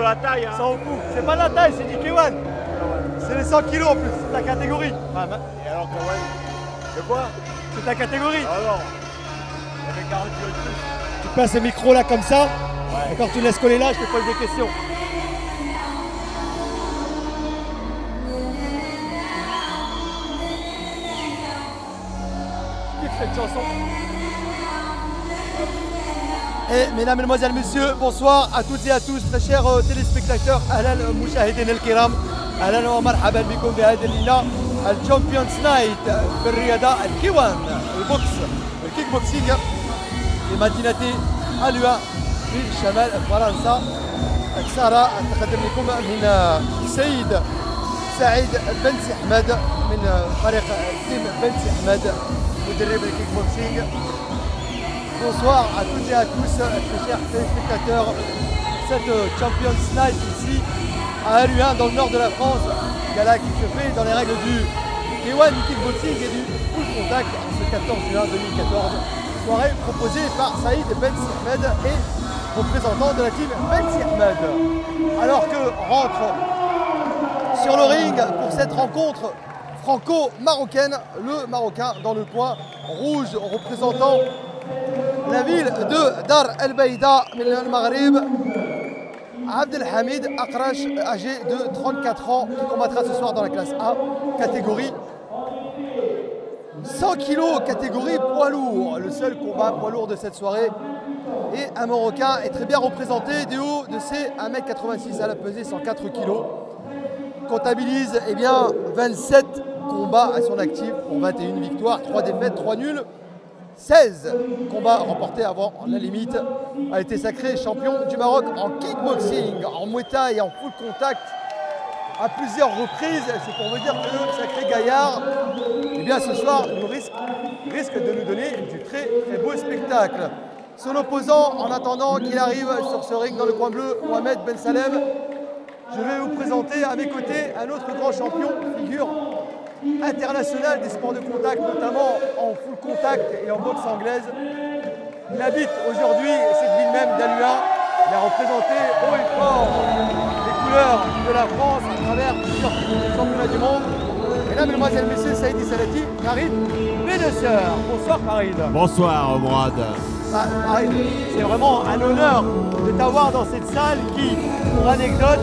la taille. Hein. Ça en fout. C'est pas la taille, c'est du K1. C'est les 100 kilos en plus, c'est ta catégorie. Et alors, K1, de quoi? C'est ta catégorie. Ah non. Il y avait 40 kilos de plus. Tu passes le micro là comme ça. Ouais. Et quand tu laisses coller là, je te pose des questions. Je kiffe cette chanson. Et mesdames, mesdemoiselles, messieurs, bonsoir à toutes et à tous, très chers téléspectateurs. Ahlan مشاهدينا الكرام. اهلا ومرحبا بكم بهذه الليله الشامبيونز نايت في الرياضه الكيوان البوكس الكيك بوكسينغ في مدينه الوا في شمال فرنسا. ساره تقدم لكم من سيد سعيد بن سي احمد من فريق تيم بن سي احمد مدرب الكيك بوكسينغ. Bonsoir à toutes et à tous, très chers téléspectateurs. Cette Champions Night ici à Aluin, dans le nord de la France, gala qui se fait dans les règles du K1 du kickboxing et du full contact en ce 14 juin 2014. Soirée proposée par Saïd Ben Ahmed et représentant de la team Ben Ahmed. Alors que rentre sur le ring pour cette rencontre franco-marocaine, le Marocain dans le coin rouge représentant la ville de Dar El Beïda, au Maghreb, Abdelhamid Akrash, âgé de 34 ans, qui combattra ce soir dans la classe A, catégorie 100 kg, catégorie poids lourd. Le seul combat poids lourd de cette soirée. Et un Marocain est très bien représenté du haut de ses 1m86 à la pesée, 104 kg. Comptabilise eh bien, 27 combats à son actif pour 21 victoires, 3 défaites, 3 nuls. 16 combats remportés avant la limite, a été sacré champion du Maroc en kickboxing, en muay thai et en full contact à plusieurs reprises. C'est pour vous dire que le sacré gaillard, eh bien ce soir, risque de nous donner du très beau spectacle. Son opposant, en attendant qu'il arrive sur ce ring dans le coin bleu, Mohamed Ben Salem, je vais vous présenter à mes côtés un autre grand champion, figure international des sports de contact, notamment en full contact et en boxe anglaise. Il habite aujourd'hui cette ville même d'Aluin. Il a représenté haut et fort les couleurs de la France à travers plusieurs championnats du monde. Mesdames, Mesdemoiselles, Messieurs, Saïd Salati, Farid Benesseur. Bonsoir Farid. Bonsoir Mourad. Farid, c'est vraiment un honneur de t'avoir dans cette salle qui, pour anecdote,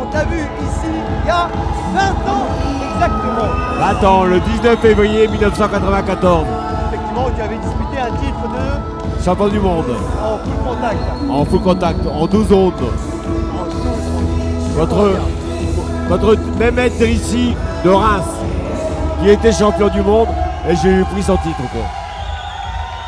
on t'a vu ici il y a 20 ans exactement. 20 ans, le 19 février 1994. Effectivement, tu avais disputé un titre de champion du monde. En full contact. En full contact, en 12 ondes. Contre Mehmet Drissi de Reims, qui était champion du monde, et j'ai pris son titre. Quoi.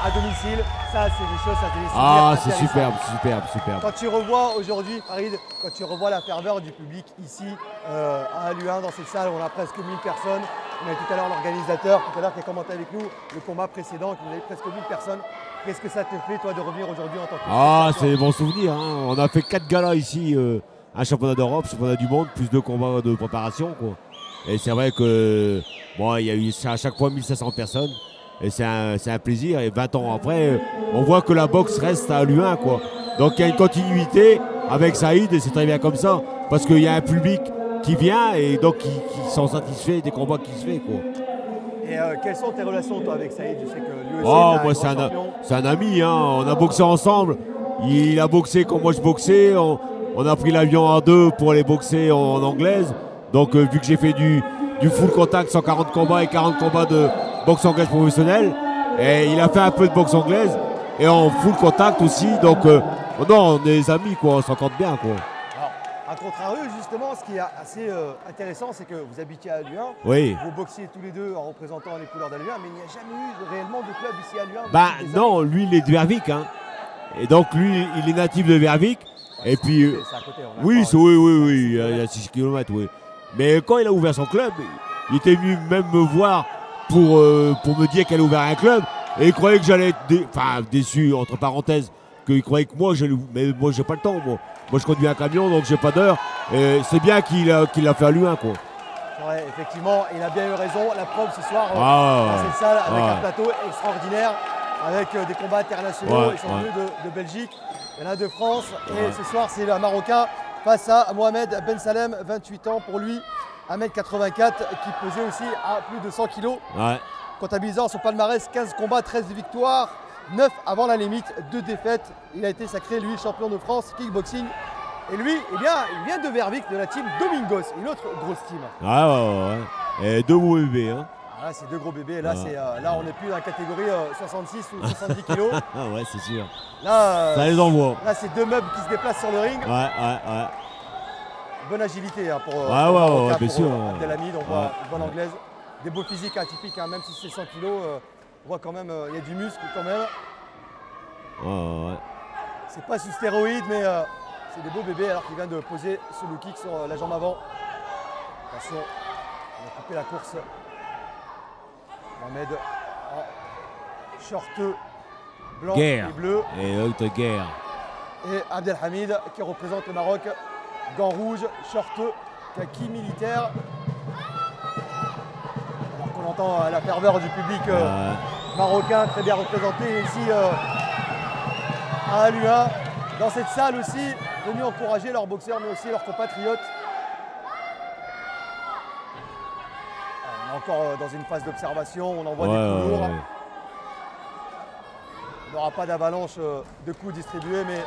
À domicile, ça c'est des choses, ça te laisse. Ah, c'est superbe, superbe, superbe. Quand tu revois aujourd'hui, Farid, quand tu revois la ferveur du public ici à Aluin, dans cette salle où on a presque 1000 personnes, on a tout à l'heure l'organisateur, tout à l'heure qui a commenté avec nous le combat précédent, qui nous avait presque 1000 personnes. Qu'est-ce que ça te fait, toi, de revenir aujourd'hui en tant que... Ah, c'est des bons souvenirs. Hein. On a fait 4 galas ici, un championnat d'Europe, championnat du monde, plus 2 combats de préparation. Quoi. Et c'est vrai que bon, il y a eu à chaque fois 1500 personnes. Et c'est un plaisir. Et 20 ans après, on voit que la boxe reste à Aluin, quoi. Donc il y a une continuité avec Saïd et c'est très bien comme ça. Parce qu'il y a un public qui vient et donc qui sont satisfaits des combats qui se font, quoi. Et quelles sont tes relations, toi, avec Saïd? Je sais que lui aussi, moi, c'est un ami. Hein. On a boxé ensemble. Il a boxé quand moi je boxais. On a pris l'avion à 2 pour aller boxer en anglaise. Donc vu que j'ai fait du full contact, 140 combats et 40 combats de boxe anglaise professionnelle, et il a fait un peu de boxe anglaise et en full contact aussi, donc non, on est des amis, quoi, on s'entend bien, quoi. Alors, à contrario, justement, ce qui est assez intéressant, c'est que vous habitiez à Aluin, oui. Vous boxiez tous les deux en représentant les couleurs d'Aluin, mais il n'y a jamais eu réellement de club ici à Aluin. Bah non, lui il est de Vervic, hein. Et donc lui il est natif de Vervic, ouais, et puis c'est à côté, oui, oui, il y a 6 km, oui. Mais quand il a ouvert son club, il était venu même me voir pour me dire qu'elle a ouvert un club, et il croyait que j'allais être déçu, entre parenthèses, qu'il croyait que moi, mais moi j'ai pas le temps, moi je conduis un camion, donc j'ai pas d'heure, et c'est bien qu'il a fait à Aluin, quoi. Ouais, effectivement, il a bien eu raison, la preuve ce soir dans cette salle avec un plateau extraordinaire, avec des combats internationaux, ils sont venus de Belgique, il y en a de France, et ce soir c'est le Marocain face à Mohamed Ben Salem, 28 ans pour lui, 1m84, qui pesait aussi à plus de 100 kg. Ouais. Comptabilisant son palmarès, 15 combats, 13 victoires, 9 avant la limite, 2 défaites. Il a été sacré, lui, champion de France kickboxing. Et lui, eh bien, il vient de Vervic, de la team Domingos, une autre grosse team. Ouais. Et 2 beaux bébés. Hein. Ah, c'est 2 gros bébés. Là, là on n'est plus dans la catégorie 66 ou 70 kg. Ah ouais, c'est sûr. Là, ça les envoie. Là, c'est 2 meubles qui se déplacent sur le ring. Ouais. Bonne agilité hein, pour bien sûr. Abdelhamid, on voit une bonne anglaise. Des beaux physiques atypiques, hein, même si c'est 100 kg, on voit quand même, il y a du muscle quand même. Ouais. C'est pas sous stéroïdes, mais c'est des beaux bébés alors qu'il vient de poser ce low kick sur la jambe avant. Attention, on a coupé la course. Mohamed en short blanc et bleu. Et haute guerre. Et Abdelhamid qui représente le Maroc. Gants rouges, short, kaki militaire. Alors qu'on entend la ferveur du public marocain très bien représenté ici à Alua. Dans cette salle aussi, venus encourager leurs boxeurs mais aussi leurs compatriotes. On est encore dans une phase d'observation, on envoie des coups lourds. Il n'y aura pas d'avalanche de coups distribués, mais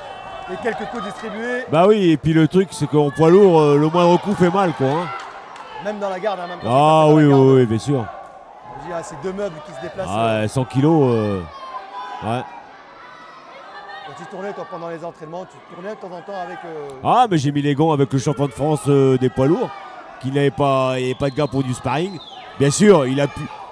les quelques coups distribués. Bah oui, et puis le truc, c'est qu'en poids lourd, le moindre coup fait mal, quoi. Hein. Même dans la garde, hein, même oui, bien sûr. On dit, c'est 2 meubles qui se déplacent. 100 kilos, ouais. Quand tu tournais toi, pendant les entraînements, tu tournais de temps en temps avec. Ah, mais j'ai mis les gants avec le champion de France des poids lourds, qui n'avait pas, il n'y avait pas de gars pour du sparring. Bien sûr, il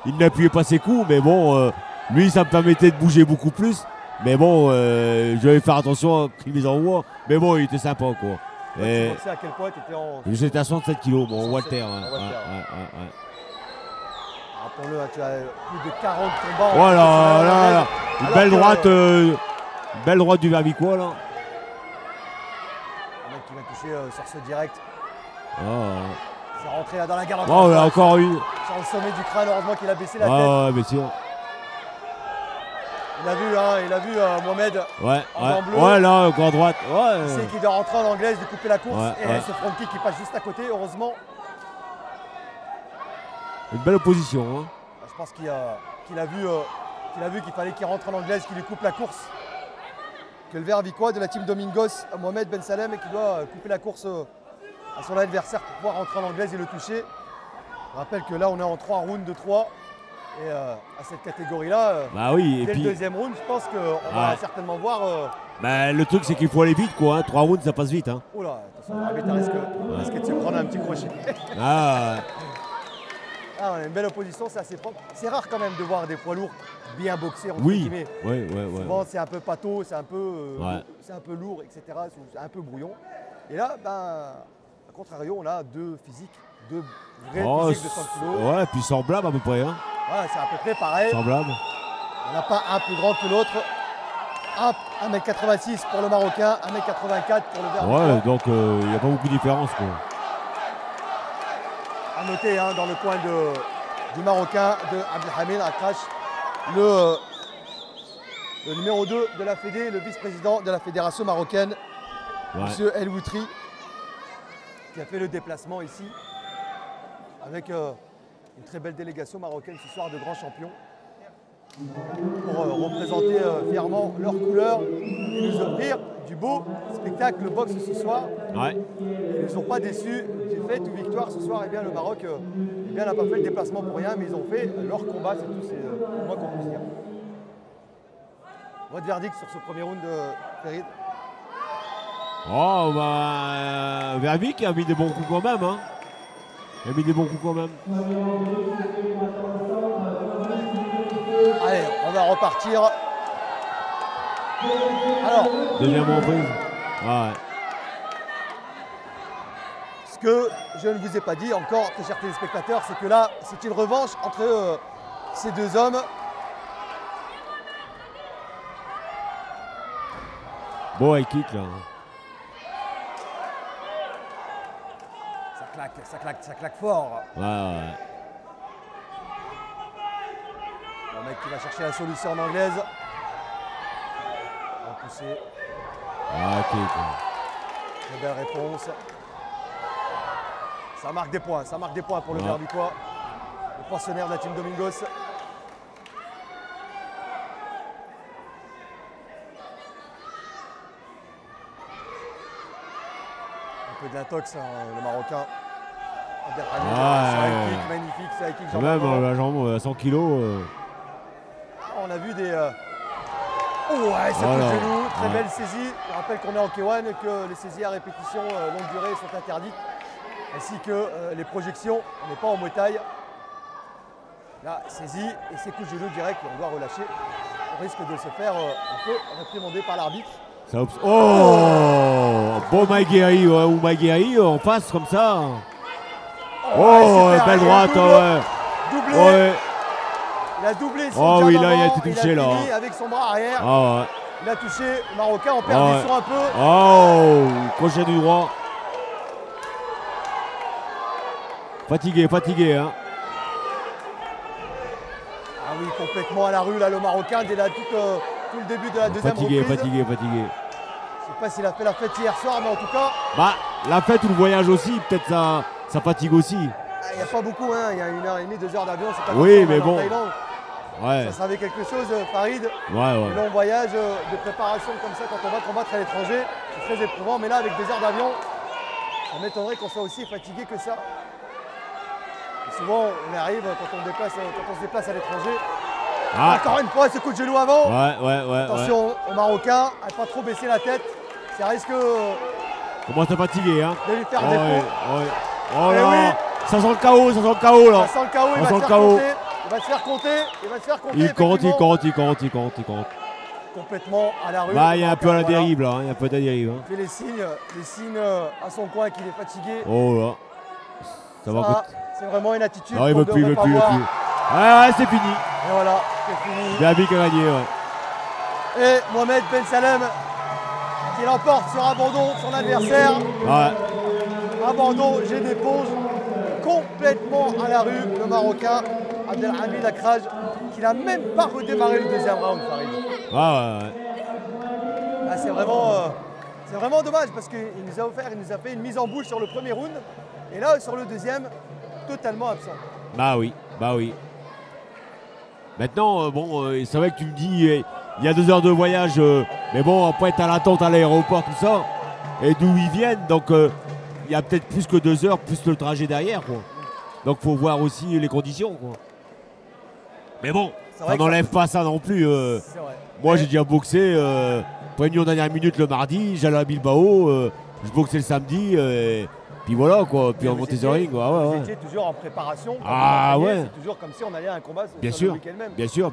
n'appuyait pas ses coups, mais bon, lui, ça me permettait de bouger beaucoup plus. Mais bon, je vais faire attention à qu'il les envoie. Mais bon, il était sympa, quoi. Tu pensais à quel point tu étais en. J'étais à 67 kg, bon, Walter. Rappelons-le, tu as plus de 40 combats. Voilà, une belle droite du Vervicois, là. Un mec qui va toucher sur ce direct. C'est rentré dans la garde. Oh, là, encore une. Sur le sommet du crâne, heureusement qu'il a baissé la tête. Ouais, bien sûr. Il a vu Mohamed en bleu. Ouais, là, encore droite. Il sait qu'il doit rentrer en anglaise, de couper la course. Et ce front kick qui passe juste à côté, heureusement. Une belle opposition. Hein. Je pense qu'il a vu qu'il fallait qu'il rentre en anglaise, qu'il lui coupe la course. Que le Vervicois de la team Domingos, Mohamed Ben Salem, qui doit couper la course à son adversaire pour pouvoir rentrer en anglaise et le toucher. Je rappelle que là, on est en 3 rounds de 3. Et à cette catégorie-là, dès le deuxième round, je pense qu'on va certainement voir. Le truc, c'est qu'il faut aller vite, quoi. 3 rounds, ça passe vite. Hein. Oula, attention, l'arbitre risque de se prendre un petit crochet. On a une belle opposition, c'est assez propre. C'est rare quand même de voir des poids lourds bien boxés, entre guillemets. Souvent, c'est un peu pâteau, c'est un peu lourd, etc. C'est un peu brouillon. Et là, à contrario, on a 2 physiques, 2 vrais physiques de 100 kg. Ouais, puis semblable à peu près. Hein. C'est à peu près pareil. Semblable. On n'a pas un plus grand que l'autre. 1m86 pour le Marocain, 1m84 pour le Vervicois. Ouais, donc il n'y a pas beaucoup de différence. Quoi. À noter dans le coin du Marocain, de Abdelhamid Akrash, le numéro 2 de la Fédé, le vice-président de la Fédération marocaine, M. El Woutri, qui a fait le déplacement ici avec une très belle délégation marocaine ce soir de grands champions pour représenter fièrement leurs couleurs et nous offrir du beau spectacle boxe ce soir. Ils ne sont pas déçus, défaite ou victoire ce soir. Le Maroc n'a pas fait le déplacement pour rien, mais ils ont fait leur combat, c'est tout, c'est le moins qu'on puisse dire. Votre verdict sur ce premier round de Ferid? Vervic a mis des bons coups quand même. Hein. Il a mis des bons coups quand même. Allez, on va repartir. Alors. Deuxième reprise. Ce que je ne vous ai pas dit encore, très chers téléspectateurs, c'est que là, c'est une revanche entre ces 2 hommes. Bon high kick là. Ça claque fort. Le mec qui va chercher la solution en anglaise. On va pousser. Très belle réponse. Ça marque des points pour le Vervicois, le pensionnaire de la team Domingos. Un peu de l'intox, hein, le Marocain. C'est un kick magnifique, c'est un kick quand même, la jambe à 100 kg. On a vu des... Oh ouais, c'est coup de genou, très belle saisie. Je rappelle qu'on est en K1 et que les saisies à répétition longue durée sont interdites. Ainsi que les projections, on n'est pas en Muay Thai. Là, saisie et ces coups de genou direct, on doit relâcher. On risque de se faire un peu réprimander par l'arbitre. Oh, bon Maïguéry ou Maïguéry en face comme ça. Oh, belle droite, ouais. Doublé. Ouais. Il a doublé son oh oui, là, il a avant, été touché là. Avec son bras arrière. Ah, ouais. Il a touché le Marocain, on perd du son un peu. Oh, crochet du droit. Fatigué, hein. Ah oui, complètement à la rue, là, le Marocain, dès là, tout le début de la deuxième reprise. Fatigué. Je sais pas s'il a fait la fête hier soir, mais en tout cas... Bah, la fête ou le voyage aussi, peut-être ça fatigue aussi. Il n'y a pas beaucoup, hein. Il y a 1h30, 2 heures d'avion, c'est pas oui, mais bon. Ouais. Ça savait quelque chose, Farid. Ouais. Le long voyage de préparation comme ça, quand on va combattre à l'étranger, c'est très éprouvant. Mais là, avec 2 heures d'avion, ça m'étonnerait qu'on soit aussi fatigué que ça. Et souvent, on arrive quand on se déplace à l'étranger. Encore une fois, ce coup de genou avant. Ouais. Attention aux Marocains, à ne pas trop baisser la tête. Ça risque Comment t'es fatigué, hein. de lui faire défaut. Oh là, oui. Ça sent le chaos là. Ça sent le chaos, il va se faire compter. Il compte. Complètement à la rue. Bah, il y a un peu à la dérive là, il fait les signes à son coin qu'il est fatigué. Oh là. Ça va. C'est vraiment une attitude. Non, il veut plus. Ouais, c'est fini. Et voilà, c'est fini. Gabi qui a gagné, ouais. Et Mohamed Ben Salem qui l'emporte sur abandon son adversaire. Ouais. Abandon, j'ai des pauses. Complètement à la rue, le Marocain Abdelhamid Akraj, qui n'a même pas redémarré le deuxième round, Farid. Ouais. Ah, c'est vraiment dommage parce qu'il nous a fait une mise en bouche sur le premier round. Et là, sur le deuxième, totalement absent. Bah oui. Maintenant, c'est vrai que tu me dis, il y a 2 heures de voyage, mais bon, après t'as l'attente à l'aéroport, tout ça, et d'où ils viennent, donc il y a peut-être plus que 2 heures, plus le trajet derrière, quoi. Donc faut voir aussi les conditions, quoi. Mais bon, ça n'enlève pas ça non plus. Moi, j'ai déjà boxé, prévenu en dernière minute le mardi, j'allais à Bilbao, je boxais le samedi, puis voilà, quoi. Puis on montait sur le ring, quoi. Vous étiez toujours en préparation. C'est toujours comme si on allait à un combat sur le week-end même. Bien sûr.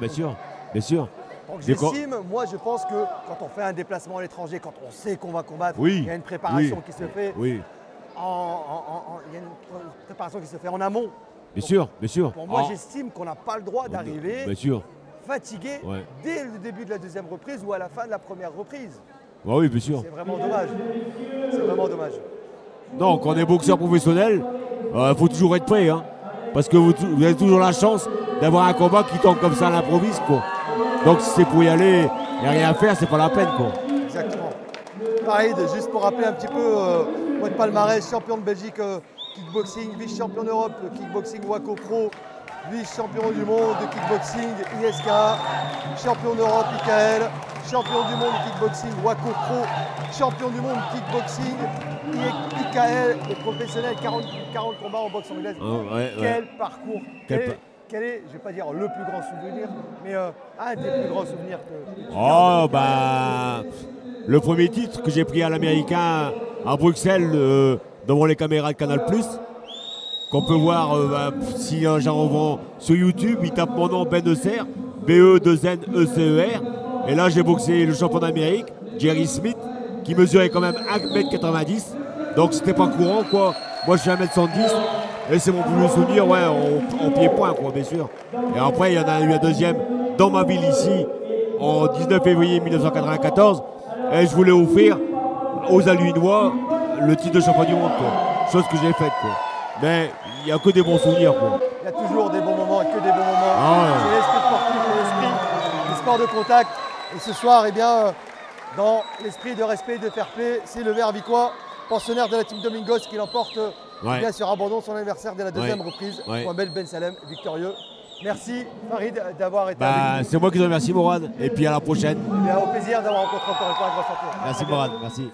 Donc moi je pense que quand on fait un déplacement à l'étranger, quand on sait qu'on va combattre, il y a une préparation qui se fait. Oui. Il y a une préparation qui se fait en amont. Bien sûr. Pour moi, j'estime qu'on n'a pas le droit d'arriver fatigué dès le début de la deuxième reprise ou à la fin de la première reprise. Oui, bien sûr. C'est vraiment dommage. Non, quand on est boxeur professionnel, faut toujours être prêt, hein. Parce que vous avez toujours la chance d'avoir un combat qui tombe comme ça à l'improviste, quoi. Donc si c'est pour y aller et rien à faire, c'est pas la peine, quoi. Exactement. Farid, juste pour rappeler un petit peu votre palmarès, champion de Belgique kickboxing, vice-champion d'Europe kickboxing Waco Pro, vice-champion du monde de kickboxing ISK, champion d'Europe IKL, champion du monde kickboxing Waco Pro, champion du monde kickboxing IKL et professionnel, 40 combats en boxe anglaise. Quel parcours. Quel est, je ne vais pas dire le plus grand souvenir, mais un des plus grands souvenirs que le premier titre que j'ai pris à l'américain à Bruxelles devant les caméras de Canal+, qu'on peut voir si j'en vends sur YouTube, il tape mon nom Ben Ecer, B-E-2-N-E-C-E-R. Et là j'ai boxé le champion d'Amérique, Jerry Smith, qui mesurait quand même 1m90, donc c'était pas courant, quoi. Moi je suis 1m70 et c'est mon plus gros souvenir, en pied-point, quoi, bien sûr. Et après il y en a eu un deuxième dans ma ville ici en 19 février 1994 et je voulais offrir aux Alluinois le titre de champion du monde, quoi. Chose que j'ai faite, quoi. Mais il n'y a que des bons souvenirs, quoi. Il y a toujours des bons moments et que des bons moments. C'est l'esprit sportif, c'est l'esprit du sport de contact. Et ce soir, dans l'esprit de respect et de fair play, c'est le Vervicois pensionnaire de la team Domingos, qui l'emporte Ouais. bien sur abandon son anniversaire dès la deuxième Ouais. reprise. Ouais. Mohamed Ben Salem, victorieux. Merci Farid d'avoir été avec Bah, nous. c'est moi qui te remercie, Morad. Et puis à la prochaine. Et bien, au plaisir d'avoir rencontré encore une fois un grand champion. Merci, À bientôt. Morad. Merci.